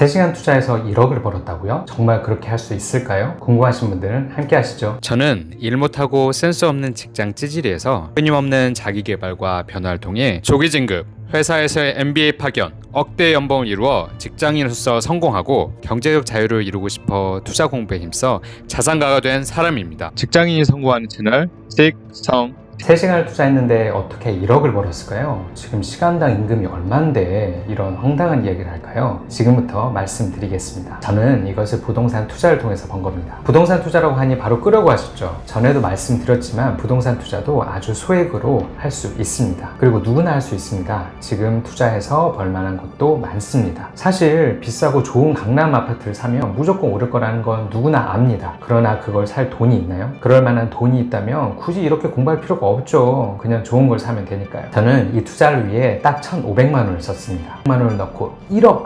3시간 투자해서 1억을 벌었다고요? 정말 그렇게 할 수 있을까요? 궁금하신 분들은 함께 하시죠. 저는 일 못하고 센스 없는 직장 찌질이에서 끊임없는 자기개발과 변화를 통해 조기 진급, 회사에서의 MBA 파견, 억대 연봉을 이루어 직장인으로서 성공하고 경제적 자유를 이루고 싶어 투자 공부에 힘써 자산가가 된 사람입니다. 직장인이 성공하는 채널 식성 3시간을 투자했는데 어떻게 1억을 벌었을까요? 지금 시간당 임금이 얼만데 이런 황당한 이야기를 할까요? 지금부터 말씀드리겠습니다. 저는 이것을 부동산 투자를 통해서 번 겁니다. 부동산 투자라고 하니 바로 끄려고 하셨죠? 전에도 말씀드렸지만 부동산 투자도 아주 소액으로 할 수 있습니다. 그리고 누구나 할 수 있습니다. 지금 투자해서 벌만한 곳도 많습니다. 사실 비싸고 좋은 강남 아파트를 사면 무조건 오를 거라는 건 누구나 압니다. 그러나 그걸 살 돈이 있나요? 그럴 만한 돈이 있다면 굳이 이렇게 공부할 필요가 없죠. 그냥 좋은 걸 사면 되니까요. 저는 이 투자를 위해 딱 1,500만 원을 썼습니다. 100만 원을 넣고 1억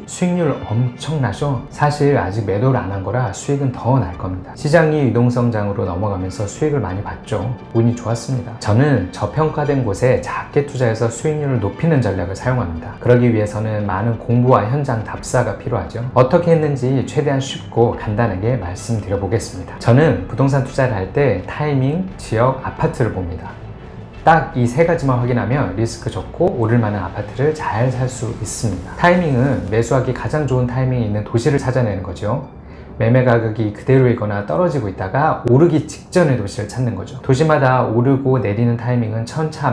수익률 엄청나죠? 사실 아직 매도를 안 한 거라 수익은 더 날 겁니다. 시장이 유동성장으로 넘어가면서 수익을 많이 봤죠. 운이 좋았습니다. 저는 저평가된 곳에 작게 투자해서 수익률을 높이는 전략을 사용합니다. 그러기 위해서는 많은 공부와 현장 답사가 필요하죠. 어떻게 했는지 최대한 쉽고 간단하게 말씀드려 보겠습니다. 저는 부동산 투자를 할 때 타이밍, 지역, 아파트를 봅니다. 딱 이 3가지만 확인하면 리스크 적고 오를 만한 아파트를 잘 살 수 있습니다. 타이밍은 매수하기 가장 좋은 타이밍이 있는 도시를 찾아내는 거죠. 매매 가격이 그대로이거나 떨어지고 있다가 오르기 직전의 도시를 찾는 거죠. 도시마다 오르고 내리는 타이밍은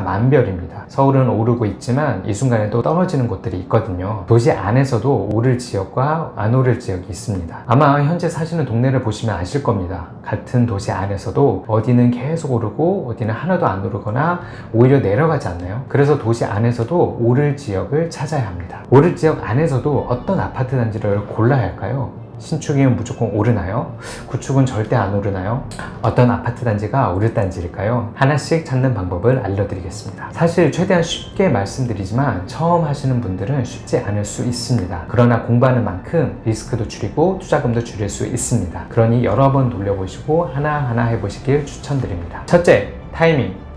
천차만별입니다. 서울은 오르고 있지만 이 순간에 또 떨어지는 곳들이 있거든요. 도시 안에서도 오를 지역과 안 오를 지역이 있습니다. 아마 현재 사시는 동네를 보시면 아실 겁니다. 같은 도시 안에서도 어디는 계속 오르고 어디는 하나도 안 오르거나 오히려 내려가지 않나요? 그래서 도시 안에서도 오를 지역을 찾아야 합니다. 오를 지역 안에서도 어떤 아파트 단지를 골라야 할까요? 신축이면 무조건 오르나요? 구축은 절대 안 오르나요? 어떤 아파트 단지가 오를 단지일까요? 하나씩 찾는 방법을 알려드리겠습니다. 사실 최대한 쉽게 말씀드리지만 처음 하시는 분들은 쉽지 않을 수 있습니다. 그러나 공부하는 만큼 리스크도 줄이고 투자금도 줄일 수 있습니다. 그러니 여러 번 돌려보시고 하나하나 해보시길 추천드립니다. 첫째,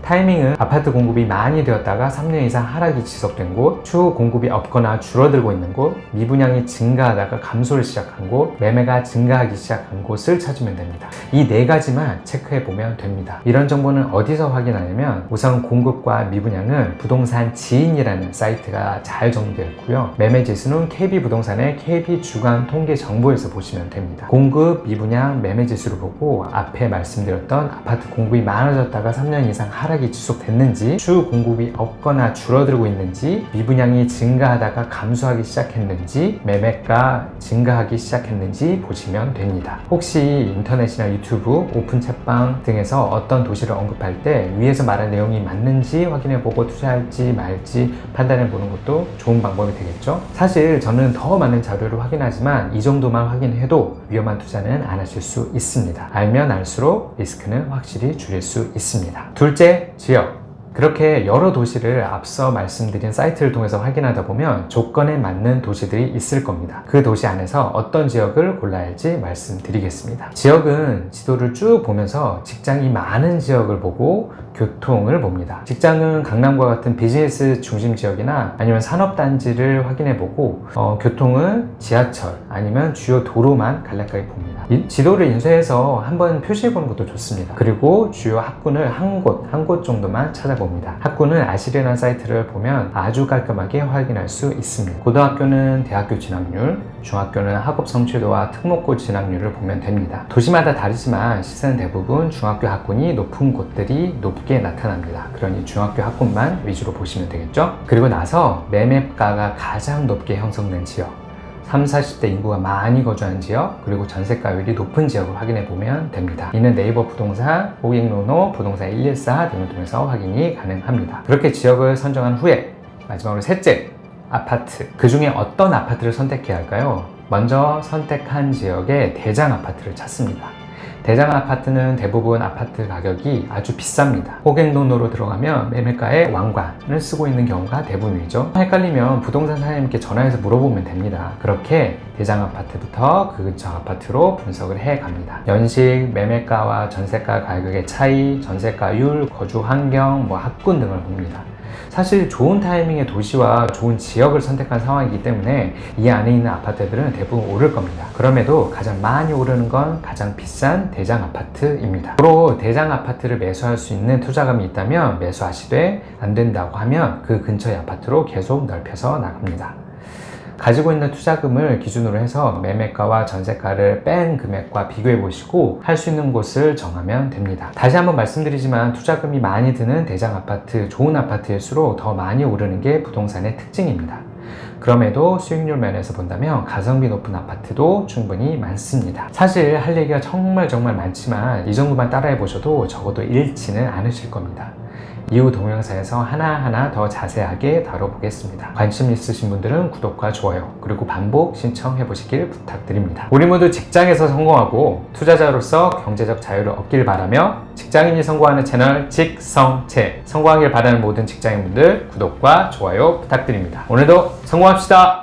타이밍은 아파트 공급이 많이 되었다가 3년 이상 하락이 지속된 곳, 추후 공급이 없거나 줄어들고 있는 곳, 미분양이 증가하다가 감소를 시작한 곳, 매매가 증가하기 시작한 곳을 찾으면 됩니다. 이 4가지만 체크해 보면 됩니다. 이런 정보는 어디서 확인하냐면 우선 공급과 미분양은 부동산 지인이라는 사이트가 잘 정리되어 있고요. 매매 지수는 KB부동산의 KB 주간 통계 정보에서 보시면 됩니다. 공급, 미분양, 매매 지수를 보고 앞에 말씀드렸던 아파트 공급이 많아졌다가 3년 이상 하락이 지속됐는지, 추후 공급이 없거나 줄어들고 있는지, 미분양이 증가하다가 감소하기 시작했는지, 매매가 증가하기 시작했는지 보시면 됩니다. 혹시 인터넷이나 유튜브, 오픈 채방 등에서 어떤 도시를 언급할 때 위에서 말한 내용이 맞는지 확인해보고 투자할지 말지 판단해보는 것도 좋은 방법이 되겠죠. 사실 저는 더 많은 자료를 확인하지만 이 정도만 확인해도 위험한 투자는 안 하실 수 있습니다. 알면 알수록 리스크는 확실히 줄일 수 있습니다. 둘째, 지역. 그렇게 여러 도시를 앞서 말씀드린 사이트를 통해서 확인하다 보면 조건에 맞는 도시들이 있을 겁니다. 그 도시 안에서 어떤 지역을 골라야 할지 말씀드리겠습니다. 지역은 지도를 쭉 보면서 직장이 많은 지역을 보고 교통을 봅니다. 직장은 강남과 같은 비즈니스 중심 지역이나 아니면 산업단지를 확인해보고 교통은 지하철 아니면 주요 도로만 간략하게 봅니다. 이 지도를 인쇄해서 한번 표시해보는 것도 좋습니다. 그리고 주요 학군을 한 곳 정도만 찾아봅니다. 학군은 아시리라는 사이트를 보면 아주 깔끔하게 확인할 수 있습니다. 고등학교는 대학교 진학률, 중학교는 학업 성취도와 특목고 진학률을 보면 됩니다. 도시마다 다르지만 시세는 대부분 중학교 학군이 높은 곳들이 높게 나타납니다. 그러니 중학교 학군만 위주로 보시면 되겠죠? 그리고 나서 매매가가 가장 높게 형성된 지역, 30, 40대 인구가 많이 거주하는 지역, 그리고 전세가율이 높은 지역을 확인해 보면 됩니다. 이는 네이버 부동산, 고객노노, 부동산 114 등을 통해서 확인이 가능합니다. 그렇게 지역을 선정한 후에 마지막으로 셋째, 아파트. 그 중에 어떤 아파트를 선택해야 할까요? 먼저 선택한 지역의 대장 아파트를 찾습니다. 대장 아파트는 대부분 아파트 가격이 아주 비쌉니다. 고객노노로 들어가면 매매가의 왕관을 쓰고 있는 경우가 대부분이죠. 헷갈리면 부동산 사장님께 전화해서 물어보면 됩니다. 그렇게 대장 아파트부터 그 근처 아파트로 분석을 해 갑니다. 연식, 매매가와 전세가 가격의 차이, 전세가율, 거주 환경, 학군 등을 봅니다. 사실 좋은 타이밍의 도시와 좋은 지역을 선택한 상황이기 때문에 이 안에 있는 아파트들은 대부분 오를 겁니다. 그럼에도 가장 많이 오르는 건 가장 비싼 대장 아파트입니다. 앞으로 대장 아파트를 매수할 수 있는 투자금이 있다면 매수하시되 안 된다고 하면 그 근처의 아파트로 계속 넓혀서 나갑니다. 가지고 있는 투자금을 기준으로 해서 매매가와 전세가를 뺀 금액과 비교해 보시고 할 수 있는 곳을 정하면 됩니다. 다시 한번 말씀드리지만 투자금이 많이 드는 대장 아파트, 좋은 아파트일수록 더 많이 오르는 게 부동산의 특징입니다. 그럼에도 수익률 면에서 본다면 가성비 높은 아파트도 충분히 많습니다. 사실 할 얘기가 정말 많지만 이 정도만 따라해 보셔도 적어도 잃지는 않으실 겁니다. 이후 동영상에서 하나하나 더 자세하게 다뤄보겠습니다. 관심 있으신 분들은 구독과 좋아요 그리고 반복 신청해 보시길 부탁드립니다. 우리 모두 직장에서 성공하고 투자자로서 경제적 자유를 얻길 바라며 직장인이 성공하는 채널 직성채, 성공하길 바라는 모든 직장인분들 구독과 좋아요 부탁드립니다. 오늘도 성공합시다.